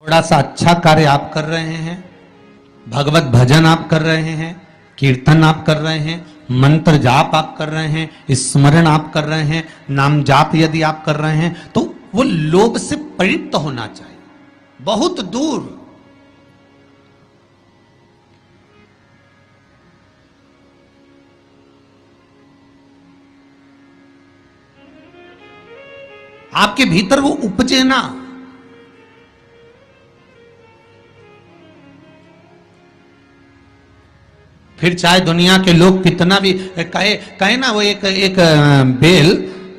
थोड़ा सा अच्छा कार्य आप कर रहे हैं, भगवत भजन आप कर रहे हैं, कीर्तन आप कर रहे हैं, मंत्र जाप आप कर रहे हैं, स्मरण आप कर रहे हैं, नाम जाप यदि आप कर रहे हैं, तो वो लोभ से परित होना चाहिए, बहुत दूर। आपके भीतर वो उपजे ना। फिर चाहे दुनिया के लोग कितना भी कहे ना, वो एक बेल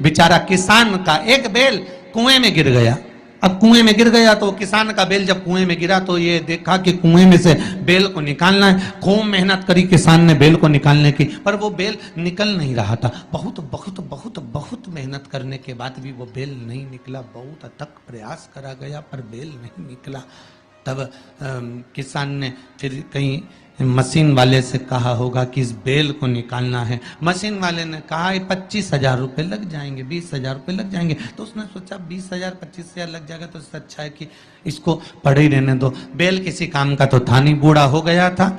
बेचारा किसान का एक बेल कुएं में गिर गया। अब कुएं में गिर गया तो किसान का बेल जब कुएं में गिरा तो ये देखा कि कुएं में से बेल को निकालना है। खूब मेहनत करी किसान ने बेल को निकालने की, पर वो बेल निकल नहीं रहा था। बहुत बहुत बहुत बहुत मेहनत करने के बाद भी वो बेल नहीं निकला। बहुत अथक प्रयास करा गया पर बेल नहीं निकला। तब किसान ने फिर कहीं मशीन वाले से कहा होगा कि इस बेल को निकालना है। मशीन वाले ने कहा 25,000 रुपये लग जाएंगे, 20,000 रुपये लग जाएंगे। तो उसने सोचा 20,000 25,000 लग जाएगा तो इससे अच्छा है कि इसको पड़े ही रहने दो। बेल किसी काम का तो था नहीं, बूढ़ा हो गया था।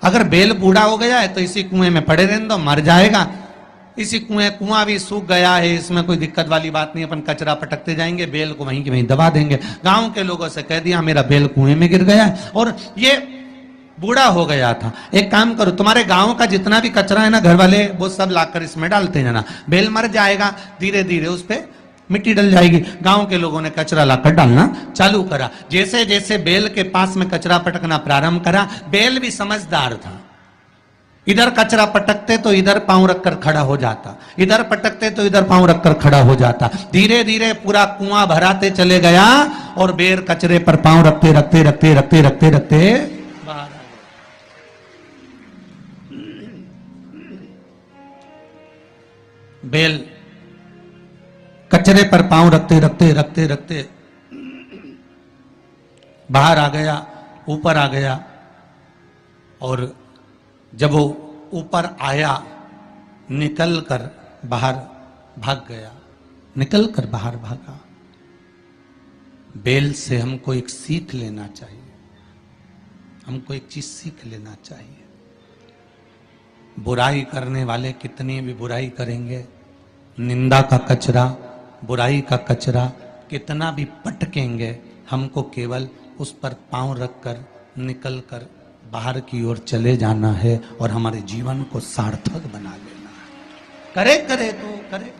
अगर बेल बूढ़ा हो गया है तो इसी कुएं में पड़े रहने दो, मर जाएगा। इसी कुआं भी सूख गया है, इसमें कोई दिक्कत वाली बात नहीं, अपन कचरा पटकते जाएंगे, बेल को वहीं के वहीं दबा देंगे। गांव के लोगों से कह दिया मेरा बेल कुएं में गिर गया है और ये बूढ़ा हो गया था। एक काम करो, तुम्हारे गांव का जितना भी कचरा है ना, घर वाले वो सब लाकर इसमें डालते जाना। बेल मर जाएगा, धीरे धीरे उस पे मिट्टी डल जाएगी। गांव के लोगों ने कचरा लाकर डालना चालू करा। जैसे जैसे बेल के पास में कचरा पटकना प्रारंभ करा, बेल भी समझदार था। इधर कचरा पटकते तो इधर पांव रखकर खड़ा हो जाता, इधर पटकते तो इधर पांव रखकर खड़ा हो जाता। धीरे धीरे पूरा कुआं भराते चले गया और बेर कचरे पर पांव रखते रखते रखते रखते रखते रखते बाहर आ गया। बेल कचरे पर पांव रखते रखते रखते रखते बाहर आ गया, ऊपर आ गया। और जब वो ऊपर आया, निकल कर बाहर भाग गया, निकल कर बाहर भागा। बेल से हमको एक सीख लेना चाहिए, हमको एक चीज सीख लेना चाहिए। बुराई करने वाले कितनी भी बुराई करेंगे, निंदा का कचरा, बुराई का कचरा कितना भी पटकेंगे, हमको केवल उस पर पांव रखकर निकल कर बाहर की ओर चले जाना है और हमारे जीवन को सार्थक बना लेना है। करे करे तो करे।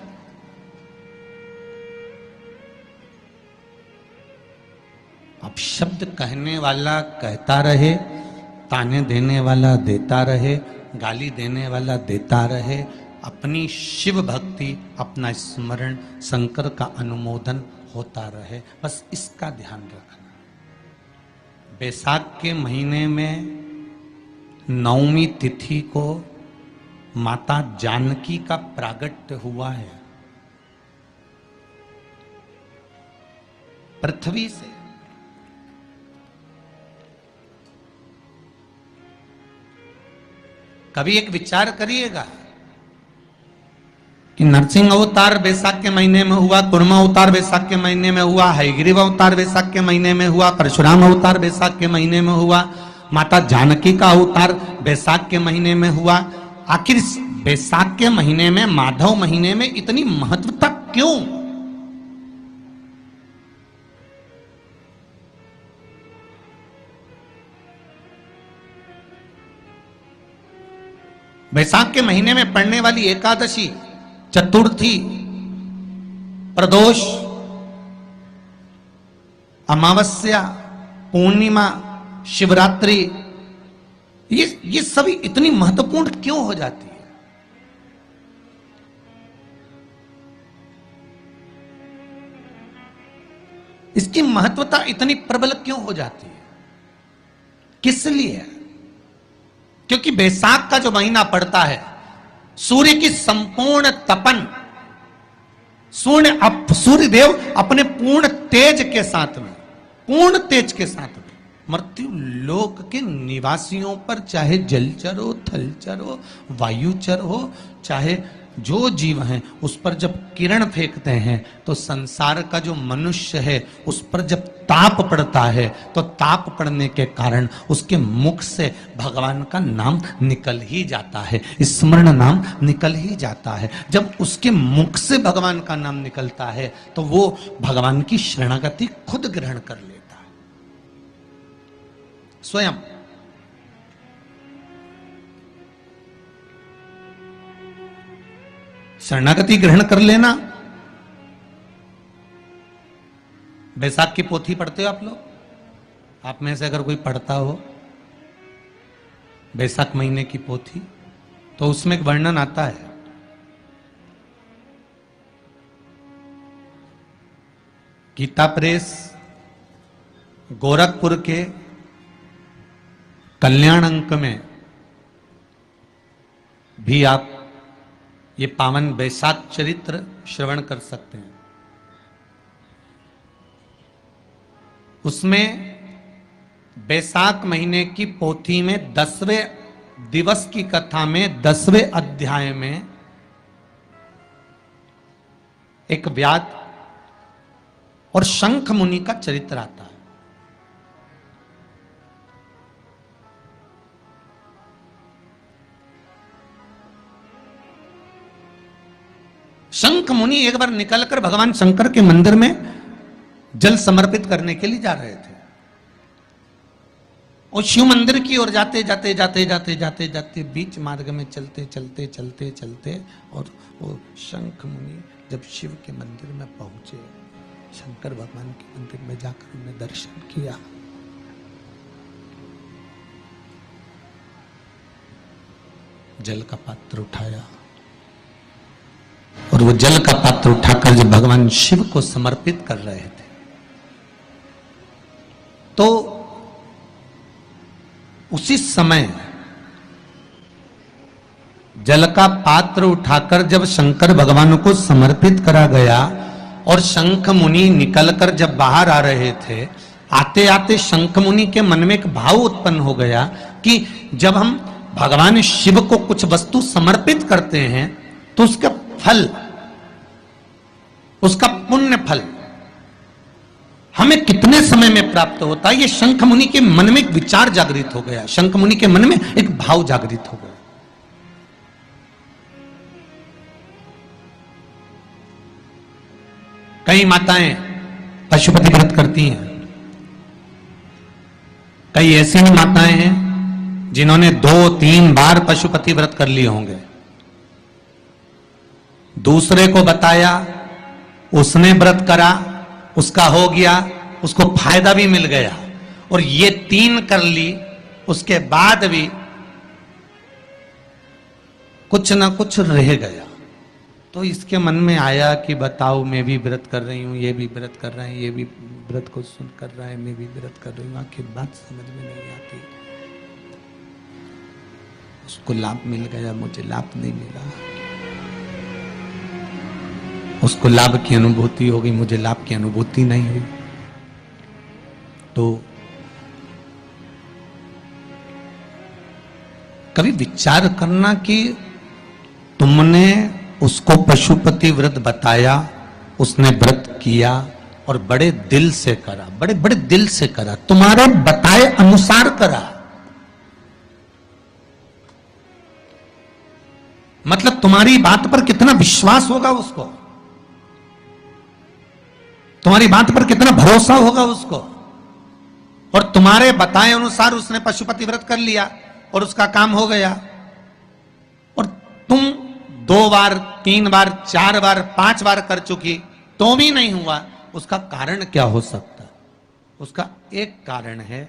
अब शब्द कहने वाला कहता रहे, ताने देने वाला देता रहे, गाली देने वाला देता रहे। अपनी शिव भक्ति, अपना स्मरण, शंकर का अनुमोदन होता रहे, बस इसका ध्यान रखना। बैसाख के महीने में 9वीं तिथि को माता जानकी का प्रागट्य हुआ है पृथ्वी से। कभी एक विचार करिएगा कि नरसिंह अवतार बैसाख के महीने में हुआ, कुर्मा अवतार बैसाख के महीने में हुआ, हयग्रीव अवतार बैसाख के महीने में हुआ, परशुराम अवतार बैसाख के महीने में हुआ, माता जानकी का अवतार बैसाख के महीने में हुआ। आखिर बैसाख के महीने में, माधव महीने में इतनी महत्वता क्यों? बैसाख के महीने में पड़ने वाली एकादशी, चतुर्थी, प्रदोष, अमावस्या, पूर्णिमा, शिवरात्रि, ये सभी इतनी महत्वपूर्ण क्यों हो जाती है? इसकी महत्वता इतनी प्रबल क्यों हो जाती है? किस लिए? क्योंकि बैसाख का जो महीना पड़ता है, सूर्य की संपूर्ण तपन, सूर्य देव अपने पूर्ण तेज के साथ में, पूर्ण तेज के साथ में मृत्यु लोक के निवासियों पर, चाहे जलचर हो, थलचर हो, वायुचर हो, चाहे जो जीव हैं उस पर जब किरण फेंकते हैं तो संसार का जो मनुष्य है उस पर जब ताप पड़ता है तो ताप पड़ने के कारण उसके मुख से भगवान का नाम निकल ही जाता है, स्मरण नाम निकल ही जाता है। जब उसके मुख से भगवान का नाम निकलता है तो वो भगवान की शरणागति खुद ग्रहण कर लेता है स्वयं। शरणागति ग्रहण कर लेना। बैसाख की पोथी पढ़ते हो आप लोग? आप में से अगर कोई पढ़ता हो बैसाख महीने की पोथी तो उसमें एक वर्णन आता है, गीता प्रेस गोरखपुर के कल्याण अंक में भी आप ये पावन बैसाख चरित्र श्रवण कर सकते हैं। उसमें बैसाख महीने की पोथी में 10वें दिवस की कथा में 10वें अध्याय में एक व्याध और शंख मुनि का चरित्र आता है। शंख मुनि एक बार निकलकर भगवान शंकर के मंदिर में जल समर्पित करने के लिए जा रहे थे और शिव मंदिर की ओर जाते जाते जाते जाते जाते जाते बीच मार्ग में चलते चलते चलते चलते और वो शंख मुनि जब शिव के मंदिर में पहुंचे, शंकर भगवान के मंदिर में जाकर उन्हें दर्शन किया, जल का पात्र उठाया और वो जल का पात्र उठाकर जब भगवान शिव को समर्पित कर रहे थे तो उसी समय जल का पात्र उठाकर जब शंकर भगवान को समर्पित करा गया और शंख मुनि निकलकर जब बाहर आ रहे थे, आते आते शंख मुनि के मन में एक भाव उत्पन्न हो गया कि जब हम भगवान शिव को कुछ वस्तु समर्पित करते हैं तो उसका फल, उसका पुण्य फल हमें कितने समय में प्राप्त होता है। ये शंख मुनि के मन में एक विचार जागृत हो गया, शंख मुनि के मन में एक भाव जागृत हो गया। कई माताएं पशुपति व्रत करती हैं, कई ऐसी भी माताएं हैं जिन्होंने 2-3 बार पशुपति व्रत कर लिए होंगे, दूसरे को बताया, उसने व्रत करा, उसका हो गया, उसको फायदा भी मिल गया, और ये 3 कर ली, उसके बाद भी कुछ ना कुछ रह गया। तो इसके मन में आया कि बताओ, मैं भी व्रत कर रही हूं, ये भी व्रत कर रहे हैं, ये भी व्रत को सुन कर रहा है, मैं भी व्रत कर रही हूं, आखिर बात समझ में नहीं आती। उसको लाभ मिल गया, मुझे लाभ नहीं मिला। उसको लाभ की अनुभूति हो गई, मुझे लाभ की अनुभूति नहीं हुई। तो कभी विचार करना कि तुमने उसको पशुपति व्रत बताया, उसने व्रत किया और बड़े दिल से करा, बड़े बड़े दिल से करा, तुम्हारे बताए अनुसार करा। मतलब तुम्हारी बात पर कितना विश्वास होगा उसको, तुम्हारी बात पर कितना भरोसा होगा उसको। और तुम्हारे बताए अनुसार उसने पशुपति व्रत कर लिया और उसका काम हो गया, और तुम 2 बार 3 बार 4 बार 5 बार कर चुकी तो भी नहीं हुआ। उसका कारण क्या हो सकता? उसका एक कारण है,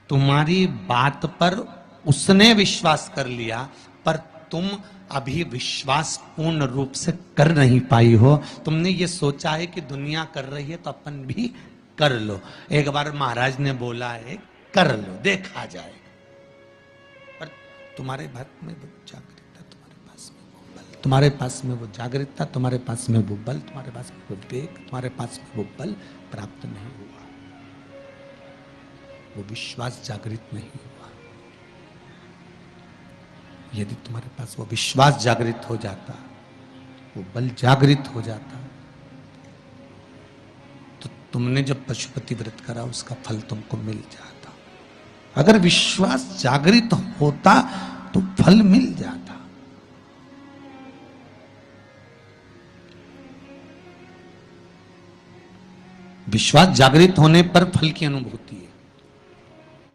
तुम्हारी बात पर उसने विश्वास कर लिया पर तुम अभी विश्वास पूर्ण रूप से कर नहीं पाई हो। तुमने ये सोचा है कि दुनिया कर रही है तो अपन भी कर लो। एक बार महाराज ने बोला है कर लो, देखा जाएगा। पर तुम्हारे भारत में वो जागृतता, तुम्हारे पास में वो बल, तुम्हारे पास में वो जागृतता, तुम्हारे पास में वो बल, तुम्हारे पास में वो विवेक, तुम्हारे पास में वो बल प्राप्त नहीं हुआ, वो विश्वास जागृत नहीं हुआ। यदि तुम्हारे पास वो विश्वास जागृत हो जाता वो बल जागृत हो जाता। तो तुमने जब पशुपति व्रत करा उसका फल तुमको मिल जाता। अगर विश्वास जागृत होता तो फल मिल जाता। विश्वास जागृत होने पर फल की अनुभूति है।